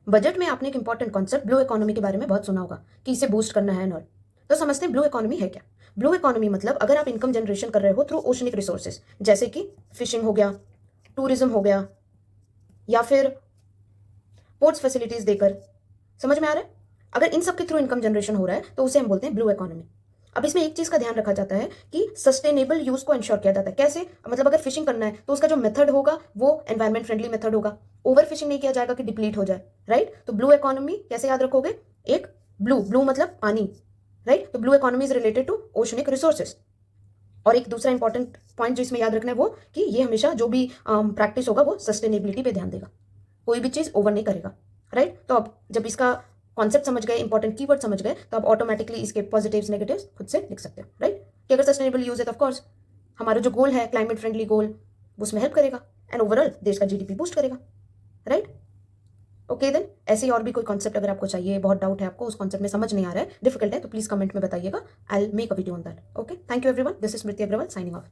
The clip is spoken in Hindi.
बजट में आपने एक इंपॉर्टेंट कॉन्सेप्ट ब्लू इकोनॉमी के बारे में बहुत सुना होगा कि इसे बूस्ट करना है एंड ऑल। तो समझते हैं ब्लू इकोनॉमी है क्या। ब्लू इकोनॉमी मतलब अगर आप इनकम जनरेशन कर रहे हो थ्रू ओशनिक रिसोर्सेज, जैसे कि फिशिंग हो गया, टूरिज्म हो गया, या फिर पोर्ट्स फैसिलिटीज देकर। समझ में आ रहा है? अगर इन सब के थ्रू इनकम जनरेशन हो रहा है तो उसे हम बोलते हैं ब्लू इकोनॉमी। अब इसमें एक चीज का ध्यान रखा जाता है कि सस्टेनेबल यूज को इंश्योर किया जाता है। कैसे? मतलब अगर फिशिंग करना है तो उसका जो मेथड होगा वो एनवायरमेंट फ्रेंडली मेथड होगा। ओवर फिशिंग नहीं किया जाएगा कि डिप्लीट हो जाए। राइट? तो ब्लू इकोनॉमी कैसे याद रखोगे? एक ब्लू ब्लू मतलब पानी। राइट? तो blue economy is related to oceanic resources. और एक दूसरा इंपॉर्टेंट पॉइंट जो इसमें याद रखना है वो कि ये हमेशा जो भी प्रैक्टिस होगा वो सस्टेनेबिलिटी पे ध्यान देगा, कोई भी चीज ओवर नहीं करेगा। राइट? तो अब जब इसका कॉन्सेप्ट समझ गए, इंपॉर्टेंट कीवर्ड समझ गए, तो आप ऑटोमेटिकली इसके पॉजिटिव्स नेगेटिव्स खुद से लिख सकते हो। राइट? कि अगर सस्टेनेबल यूज है तो ऑफकोर्स हमारा जो गोल है क्लाइमेट फ्रेंडली गोल, उसमें हेल्प करेगा एंड ओवरऑल देश का जीडीपी बूस्ट करेगा। राइट? ओके देन, ऐसे ही और भी कोई कॉन्सेप्ट अगर आपको चाहिए, बहुत डाउट है आपको, उस कॉन्सेप्ट में समझ नहीं आ रहा है, डिफिकल्ट है, तो प्लीज कमेंट में बताइएगा। I will make a video on that. Okay, thank you everyone, this is Smriti Agarwal signing of.